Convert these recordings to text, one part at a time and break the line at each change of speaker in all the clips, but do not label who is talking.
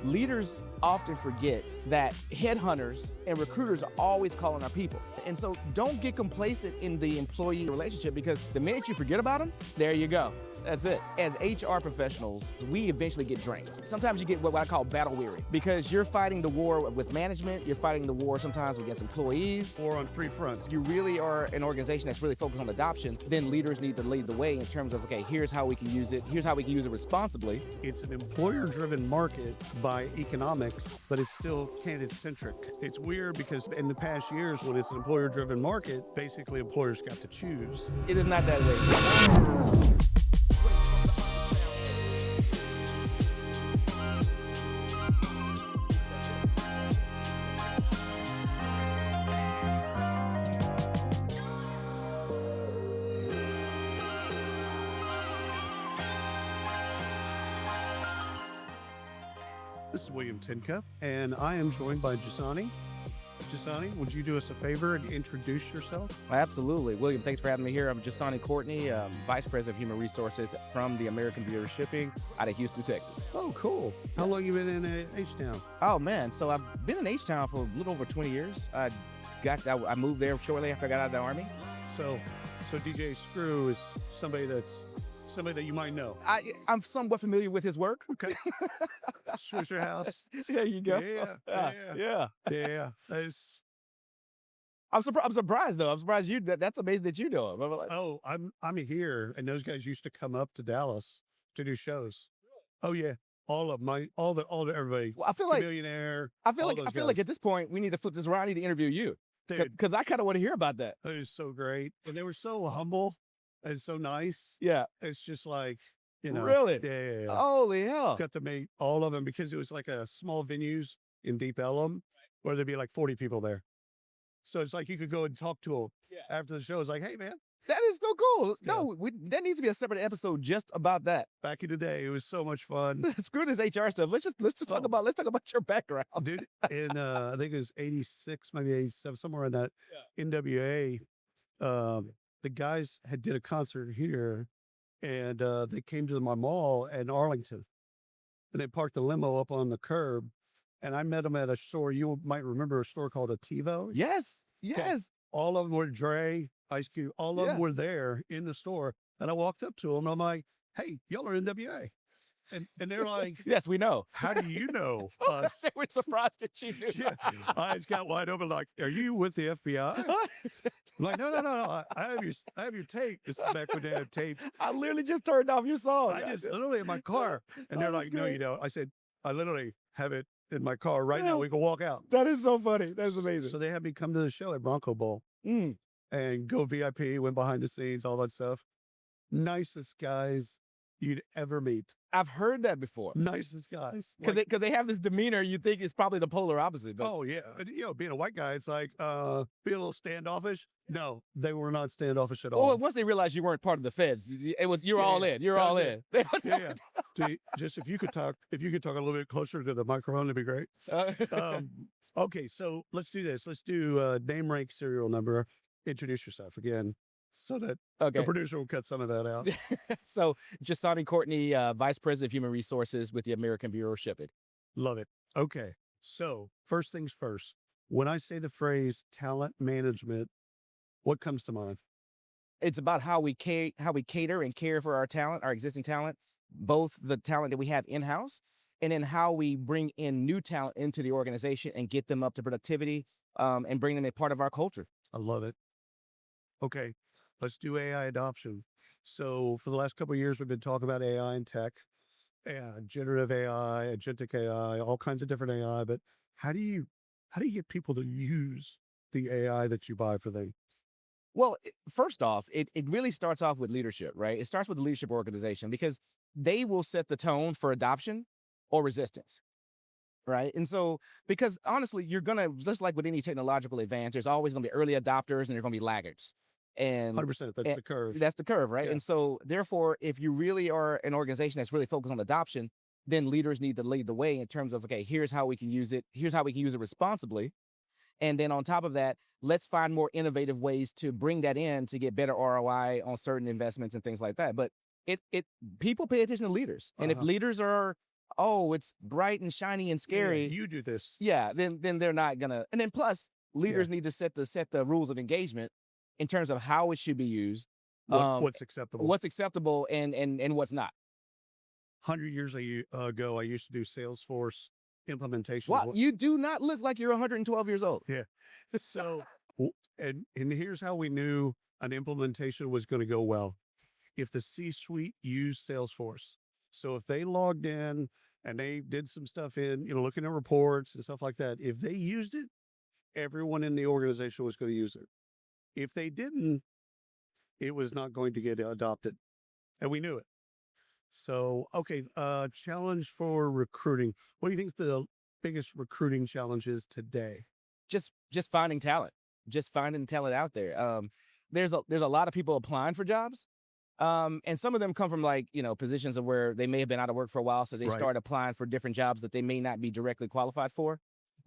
Leaders often forget that headhunters and recruiters are always calling our people. And so don't get complacent in the employee relationship, because the minute you forget about them, there you go. That's it. As HR professionals, we eventually get drained. Sometimes you get what I call battle weary, because you're fighting the war with management, you're fighting the war sometimes against employees.
Or on three fronts.
You really are an organization that's really focused on adoption, then leaders need to lead the way in terms of, okay, here's how we can use it, here's how we can use it responsibly.
It's an employer-driven market by economics, but it's still candidate-centric. It's weird because in the past years, when it's an employer-driven market, basically employers got to choose.
It is not that way.
This is William Tinka, and I am joined by Njsane. Njsane, would you do us a favor and introduce yourself?
Absolutely. William, thanks for having me here. I'm Njsane Courtney, Vice President of Human Resources from the American Bureau of Shipping out of Houston, Texas.
Oh, cool. How long you been in H-Town?
Oh, man. So I've been in H-Town for a little over 20 years. I moved there shortly after I got out of the Army.
So DJ Screw is somebody that you might know.
I'm somewhat familiar with his work.
Okay. Swisher House.
There you go.
Yeah.
I'm surprised though. I'm surprised that's amazing that you know him. I'm like,
oh, I'm here, and those guys used to come up to Dallas to do shows. Oh yeah, all of everybody.
Well, I feel like
Millionaire.
I feel like at this point we need to flip this around. I need to interview you, because I kind of want to hear about that.
It was so great, and they were so humble and so nice.
Yeah,
it's just like, you know.
Really?
Yeah.
Holy hell!
Got to meet all of them because it was like a small venues in Deep Ellum where there'd be like 40 people there. So it's like you could go and talk to them after the show. It's like, hey man,
that is so cool. Yeah. No, that needs to be a separate episode just about that.
Back in the day, it was so much fun.
Screw this HR stuff. Let's just talk about your background,
dude. In I think it was 86, maybe 87, somewhere in that NWA. The guys did a concert here, and they came to my mall in Arlington, and they parked the limo up on the curb, and I met them at a store. You might remember a store called a TiVo.
Yes.
Okay. All of them were Dre, Ice Cube. All of them were there in the store, and I walked up to them. And I'm like, "Hey, y'all are NWA," and they're like,
"Yes, we know."
How do you know us?
They were surprised that you knew.
Yeah. Eyes got wide open, like, "Are you with the FBI?" I'm like, no. I have your tape. This is back when they had tapes.
I literally just turned off your song.
I just literally in my car, and they're like, "No, you don't." I said, "I literally have it in my car right now. We can walk out."
That is so funny. That's amazing.
So they had me come to the show at Bronco Bowl and go VIP, went behind the scenes, all that stuff. Nicest guys you'd ever meet.
I've heard that before.
Nicest guys.
Because they have this demeanor you think is probably the polar opposite. But...
Oh, yeah. Being a white guy, it's like, be a little standoffish. No, they were not standoffish at all.
Well, once they realized you weren't part of the feds, you're all in. You're all in.
Yeah. Just if you could talk a little bit closer to the microphone, that'd be great. Okay, so let's do this. Let's do name, rank, serial number. Introduce yourself again, so that the producer will cut some of that out.
So, Njsane Courtney, Vice President of Human Resources with the American Bureau of Shipping.
Love it. Okay, so first things first. When I say the phrase talent management, what comes to mind?
It's about how we cater and care for our talent, our existing talent, both the talent that we have in-house, and then how we bring in new talent into the organization and get them up to productivity and bring them a part of our culture.
I love it. Okay, let's do AI adoption. So for the last couple of years, we've been talking about AI and tech, and generative AI, agentic AI, all kinds of different AI. But how do you get people to use the AI that you buy for them?
Well, first off, it really starts off with leadership, right? It starts with the leadership organization, because they will set the tone for adoption or resistance, right? And so, because honestly, you're going to, just like with any technological advance, there's always going to be early adopters and there's going to be laggards. And
100%, that's the curve.
That's the curve, right?
Yeah.
And so, therefore, if you really are an organization that's really focused on adoption, then leaders need to lead the way in terms of, okay, here's how we can use it. Here's how we can use it responsibly. And then on top of that, let's find more innovative ways to bring that in to get better ROI on certain investments and things like that. But people pay attention to leaders. And if leaders are oh, it's bright and shiny and
Yeah,
scary,
you do this.
yeah, then they're not gonna. And then plus,
Yeah.
leaders need to set the rules of engagement in terms of how it should be used,
What's acceptable?
what's acceptable and what's not.
100 years ago, I used to do Salesforce implementations.
Well, you do not look like you're 112 years old.
Yeah. So, and here's how we knew an implementation was going to go well. If the C-suite used Salesforce, so if they logged in and they did some stuff in, looking at reports and stuff like that, if they used it, everyone in the organization was going to use it. If they didn't, it was not going to get adopted, and we knew it. So, okay, challenge for recruiting. What do you think is the biggest recruiting challenges today?
Just finding talent, just finding talent out there. There's a lot of people applying for jobs, and some of them come from positions of where they may have been out of work for a while, so they
Right.
start applying for different jobs that they may not be directly qualified for.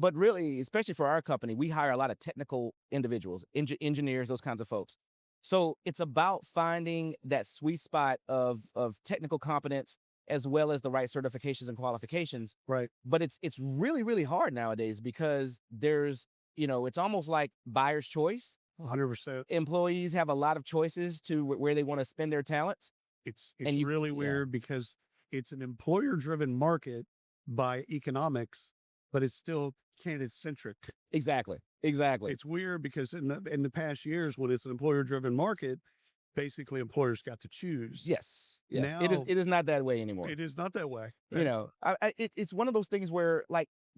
But really, especially for our company, we hire a lot of technical individuals, engineers, those kinds of folks. So it's about finding that sweet spot of technical competence as well as the right certifications and qualifications.
Right.
But it's really, really hard nowadays because there's, it's almost like buyer's choice.
100%.
Employees have a lot of choices to where they want to spend their talents.
It's
And
really
yeah.
weird because it's an employer-driven market by economics, but it's still candidate-centric.
Exactly.
It's weird because in the past years, when it's an employer-driven market, basically employers got to choose.
Yes.
Now,
it is not that way anymore.
It is not that way.
It's one of those things where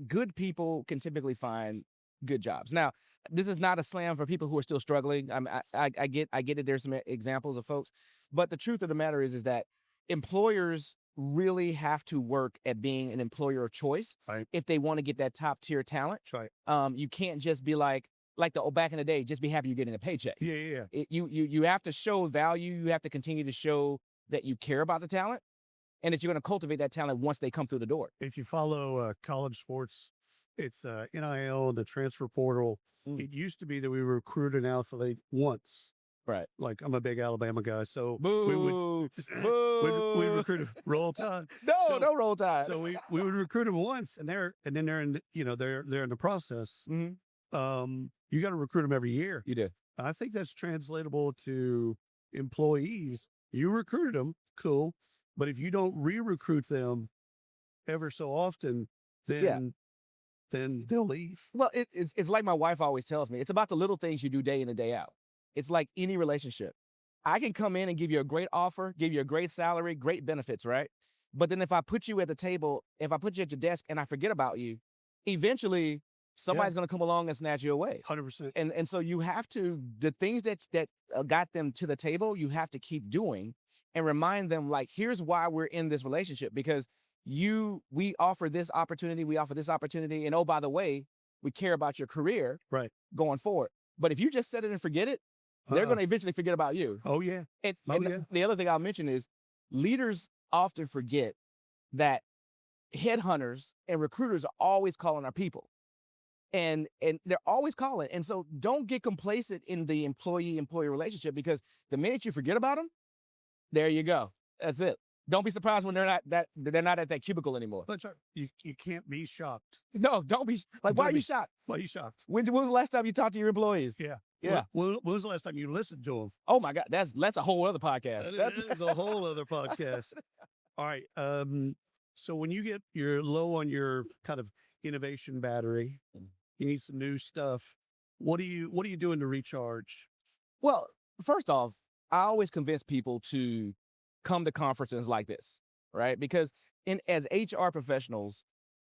good people can typically find good jobs. Now, this is not a slam for people who are still struggling. I get it. There's some examples of folks, but the truth of the matter is that employers really have to work at being an employer of choice
Right.
if they want to get that top tier talent.
That's right.
You can't just be like back in the day, just be happy you're getting a paycheck.
Yeah.
You have to show value. You have to continue to show that you care about the talent and that you're going to cultivate that talent once they come through the door.
If you follow college sports, it's NIL, the transfer portal. It used to be that we recruit an athlete once.
Right.
Like, I'm a big Alabama guy, so
Boo.
we'd recruit roll tide.
No roll tide.
So we would recruit them once, and then they're in they're in the process.
Mm-hmm.
You got to recruit them every year.
You do.
I think that's translatable to employees. You recruited them, cool, but if you don't re-recruit them ever so often, then they'll leave.
Well, it's like my wife always tells me, it's about the little things you do day in and day out. It's like any relationship. I can come in and give you a great offer, give you a great salary, great benefits, right? But then if I put you at the table, if I put you at your desk and I forget about you, eventually somebody's going to come along and snatch you away.
100%.
And so you have to, the things that got them to the table, you have to keep doing and remind them, here's why we're in this relationship, because we offer this opportunity, and oh, by the way, we care about your career
Right.
going forward. But if you just set it and forget it, they're going to eventually forget about you.
Oh, yeah.
And
Yeah.
the other thing I'll mention is leaders often forget that headhunters and recruiters are always calling our people. And they're always calling. And so don't get complacent in the employee-employee relationship, because the minute you forget about them, there you go. That's it. Don't be surprised when they're not at that cubicle anymore.
But you can't be shocked.
No, don't be why are you shocked?
Why are you shocked?
When was the last time you talked to your employees?
Yeah.
Yeah.
When was the last time you listened to them?
Oh my God, that's a whole other podcast.
That is a whole other podcast. All right. So when you're low on your kind of innovation battery, you need some new stuff. What are you doing to recharge?
Well, first off, I always convince people to come to conferences like this, right? Because as HR professionals,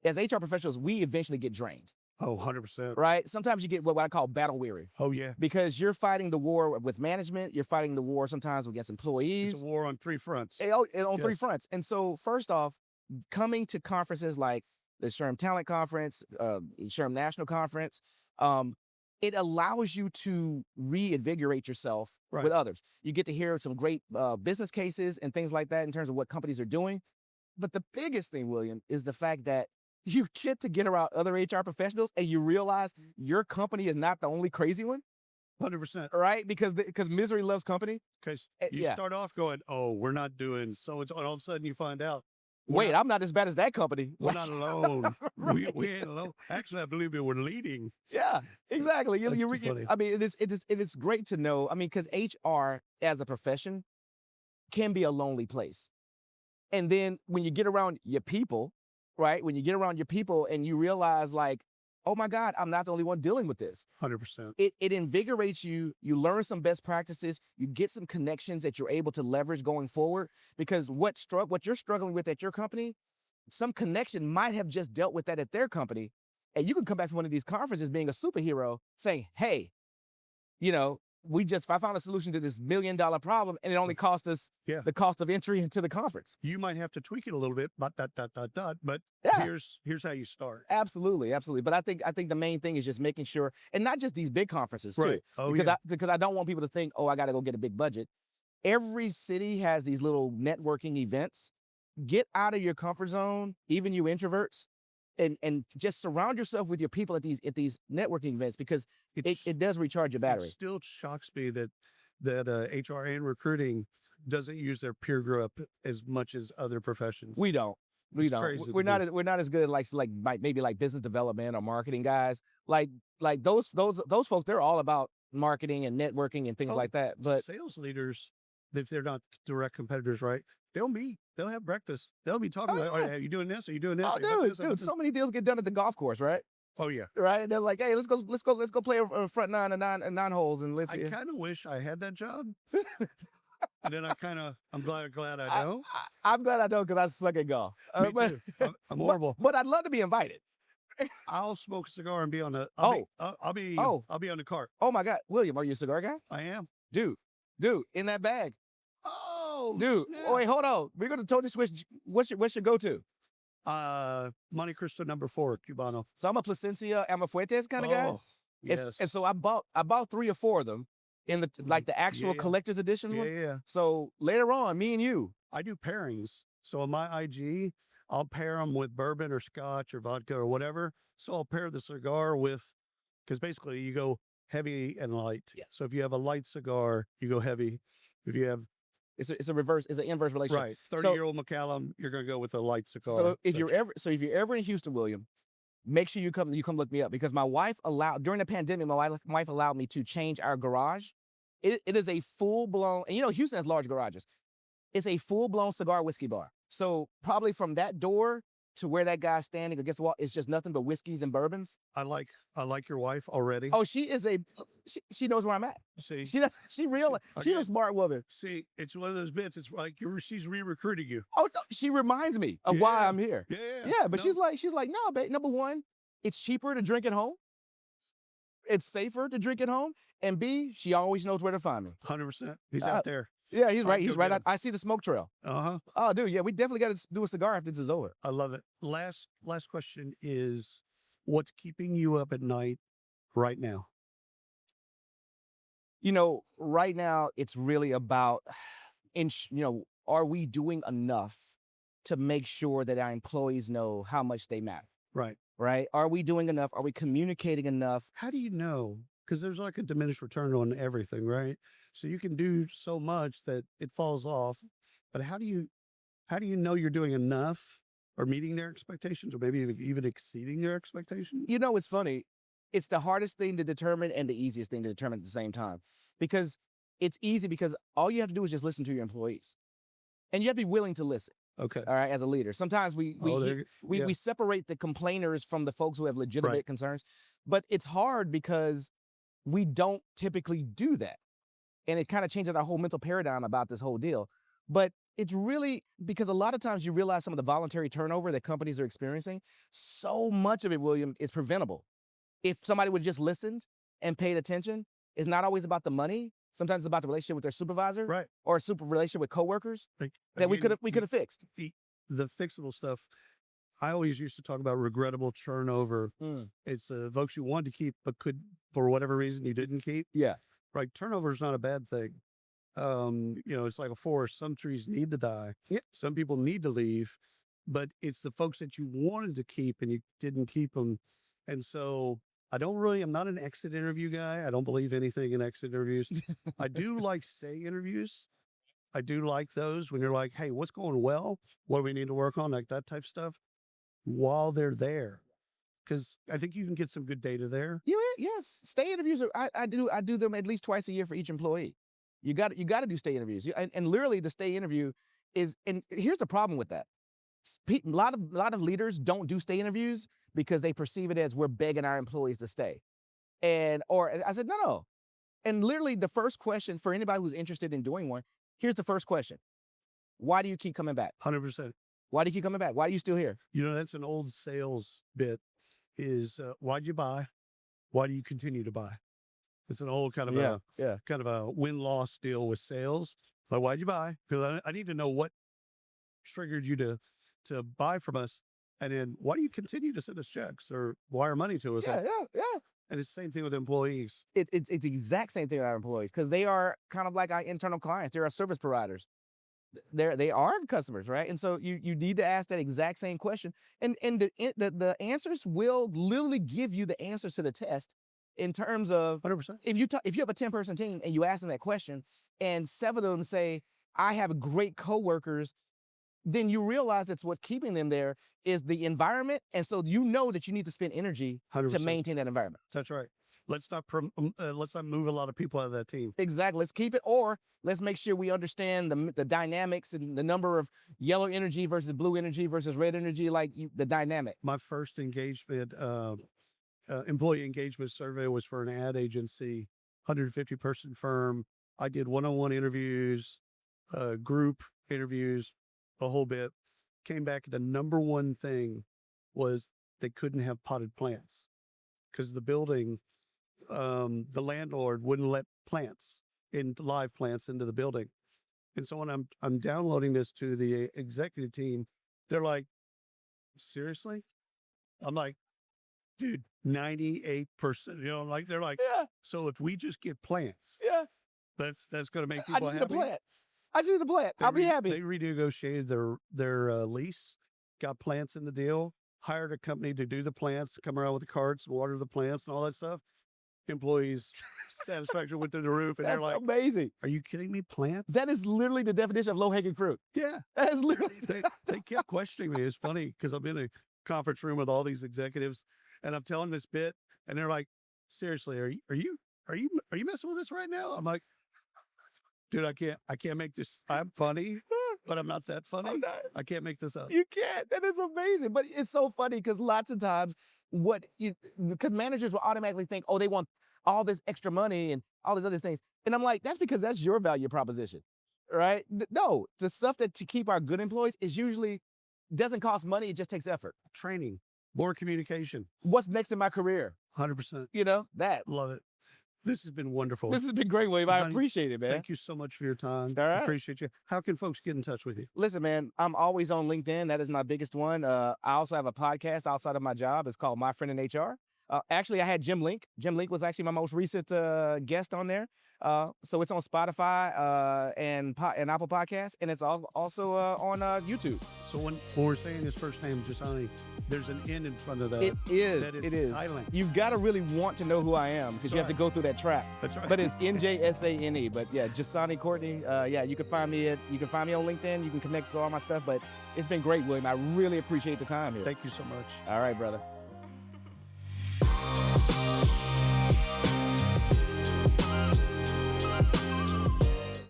we eventually get drained.
Oh, 100%.
Right? Sometimes you get what I call battle weary.
Oh, yeah.
Because you're fighting the war with management. You're fighting the war sometimes against employees.
It's a war on three fronts.
On three fronts. And so first off, coming to conferences like the SHRM Talent Conference, SHRM National Conference, it allows you to reinvigorate yourself
Right.
with others. You get to hear some great business cases and things like that in terms of what companies are doing. But the biggest thing, William, is the fact that you get to get around other HR professionals and you realize your company is not the only crazy one.
100%.
Right? Because misery loves company.
Because you start off going, oh, we're not doing so and so, and all of a sudden you find out
Wait, I'm not as bad as that company.
We're not alone.
Right.
We ain't alone. Actually, I believe we're leading.
Yeah, exactly.
That's too funny.
I mean, it is great to know. I mean, because HR as a profession can be a lonely place. And then when you get around your people, right? When you get around your people and you realize like, oh my God, I'm not the only one dealing with this.
100%.
It invigorates you. You learn some best practices. You get some connections that you're able to leverage going forward. Because what you're struggling with at your company, some connection might have just dealt with that at their company. And you can come back from one of these conferences being a superhero saying, hey, I found a solution to this $1 million problem and it only cost us the cost of entry into the conference.
You might have to tweak it a little bit, but
Yeah.
here's how you start.
Absolutely. But I think the main thing is just making sure, and not just these big conferences too.
Right. Oh,
because I don't want people to think, oh, I got to go get a big budget. Every city has these little networking events. Get out of your comfort zone, even you introverts, and just surround yourself with your people at these networking events, because it does recharge your battery.
It still shocks me that HR and recruiting doesn't use their peer group as much as other professions.
We don't.
Crazy
We're not as good at maybe business development or marketing guys. Like those folks, they're all about marketing and networking and things like that. But
sales leaders, if they're not direct competitors, right? They'll meet. They'll have breakfast. They'll be talking about, are you doing this? Are you doing this?
Oh, dude, so many deals get done at the golf course, right?
Oh yeah.
Right. They're like, hey, let's go play a front nine and nine holes and let's.
I kind of wish I had that job. And then I'm glad I don't.
I'm glad I don't, because I suck at golf.
Me too. I'm horrible.
But I'd love to be invited.
I'll smoke a cigar and be on the. I'll be on the cart.
Oh my God, William, are you a cigar guy?
I am.
Dude, in that bag.
Oh,
dude.
snap.
Oh wait, hold on. We're gonna totally switch. What's your go-to?
Monte Cristo #4 Cubano.
So I'm a Plasencia Amafuertes kind of guy.
Oh, yes.
And so I bought 3 or 4 of them in the actual collector's edition one.
Yeah.
So later on, me and you.
I do pairings. So on my IG, I'll pair them with bourbon or scotch or vodka or whatever. So I'll pair the cigar with, because basically you go heavy and light.
Yeah.
So if you have a light cigar, you go heavy. If you have
it's an inverse relationship.
Right. 30-year-old Macallan, you're going to go with a light cigar.
So if you're ever in Houston, William, make sure you come look me up, because my wife during the pandemic, my wife allowed me to change our garage. It is a full-blown, and Houston has large garages. It's a full-blown cigar whiskey bar. So probably from that door to where that guy's standing against the wall, it's just nothing but whiskeys and bourbons.
I like your wife already.
Oh, she she knows where I'm at.
See,
she's a smart woman.
See, it's one of those bits. It's like she's re-recruiting you.
Oh, no, she reminds me of why I'm here.
Yeah.
But she's like, no, babe. Number one, it's cheaper to drink at home. It's safer to drink at home. And B, she always knows where to find me.
100%. He's out there.
Yeah, he's right. He's right. I see the smoke trail. Oh, dude. Yeah, we definitely got to do a cigar after this is over.
I love it. Last question is, what's keeping you up at night right now?
Right now it's really about, are we doing enough to make sure that our employees know how much they matter?
Right.
Right. Are we doing enough? Are we communicating enough?
How do you know? Because there's like a diminished return on everything, right? So you can do so much that it falls off, but how do you know you're doing enough or meeting their expectations, or maybe even exceeding their expectations?
It's funny. It's the hardest thing to determine and the easiest thing to determine at the same time, because it's easy because all you have to do is just listen to your employees, and you have to be willing to listen.
Okay.
All right. As a leader, sometimes we separate the complainers from the folks who have legitimate concerns, but it's hard because we don't typically do that. And it kind of changes our whole mental paradigm about this whole deal. But it's really because a lot of times you realize some of the voluntary turnover that companies are experiencing, so much of it, William, is preventable. If somebody would just listened and paid attention, it's not always about the money. Sometimes it's about the relationship with their supervisor,
right,
or a super relationship with coworkers that we could have fixed.
The fixable stuff. I always used to talk about regrettable turnover. It's the folks you wanted to keep, but could, for whatever reason, you didn't keep.
Yeah.
Right. Turnover is not a bad thing. It's like a forest. Some trees need to die.
Yeah.
Some people need to leave, but it's the folks that you wanted to keep and you didn't keep them. And so I'm not an exit interview guy. I don't believe anything in exit interviews. I do like stay interviews. I do like those when you're like, hey, what's going well? What do we need to work on? Like that type stuff while they're there. Because I think you can get some good data there.
Yes, stay interviews. I do them at least twice a year for each employee. You got to do stay interviews. And literally the stay interview is, and here's the problem with that. A lot of leaders don't do stay interviews because they perceive it as we're begging our employees to stay. Or I said, no. And literally the first question for anybody who's interested in doing one, here's the first question. Why do you keep coming back?
100%.
Why do you keep coming back? Why are you still here?
You know, that's an old sales bit is why'd you buy? Why do you continue to buy? It's an old kind of a win-loss deal with sales. Like, why'd you buy? Because I need to know what triggered you to buy from us. And then why do you continue to send us checks or wire money to us?
Yeah.
And it's the same thing with employees.
It's the exact same thing with our employees because they are kind of like our internal clients. They're our service providers. They are customers, right? And so you need to ask that exact same question. And the answers will literally give you the answers to the test in terms of
100%.
If you have a 10-person team and you ask them that question and 7 of them say, I have great coworkers, then you realize that's what's keeping them there is the environment. And so you know that you need to spend energy
100%.
to maintain that environment.
That's right. Let's not move a lot of people out of that team.
Exactly. Let's keep it, or let's make sure we understand the dynamics and the number of yellow energy versus blue energy versus red energy, the dynamic.
My first engagement, employee engagement survey was for an ad agency, 150-person firm. I did one-on-one interviews, group interviews, a whole bit. Came back, the number one thing was they couldn't have potted plants because the building, the landlord wouldn't let live plants into the building. And so when I'm downloading this to the executive team, they're like, seriously? I'm like, dude, 98%, they're like,
Yeah.
So if we just get plants,
Yeah.
that's going to make people happy.
I just need a plant. I'll be happy.
They renegotiated their lease, got plants in the deal, hired a company to do the plants, come around with the carts, water the plants and all that stuff. Employees satisfaction went through the roof, and
That's
they're like,
amazing.
Are you kidding me? Plants?
That is literally the definition of low-hanging fruit.
Yeah.
That is literally
they kept questioning me. It's funny because I'm in a conference room with all these executives and I'm telling this bit and they're like, seriously, are you messing with us right now? I'm like, dude, I can't make this. I'm funny, but I'm not that funny. I can't make this up.
You can't. That is amazing. But it's so funny because lots of times because managers will automatically think, oh, they want all this extra money and all these other things. And I'm like, that's because that's your value proposition, right? No, the stuff to keep our good employees is usually doesn't cost money. It just takes effort.
Training, more communication.
What's next in my career?
100%.
That.
Love it. This has been wonderful.
This has been great, William. I appreciate it, man.
Thank you so much for your time.
All right.
Appreciate you. How can folks get in touch with you?
Listen, man, I'm always on LinkedIn. That is my biggest one. I also have a podcast outside of my job. It's called My Friend in HR. Actually, I had Jim Link. Jim Link was actually my most recent guest on there. So it's on Spotify and Apple Podcasts, and it's also on YouTube.
So when we're saying his first name, Njsane, there's an N in front of that.
It is.
That is
it is
silent.
You've got to really want to know who I am because you have to go through that trap.
That's right.
But it's Njsane. But yeah, Njsane Courtney. You can find me on LinkedIn. You can connect to all my stuff. But it's been great, William. I really appreciate the time here.
Thank you so much.
All right, brother.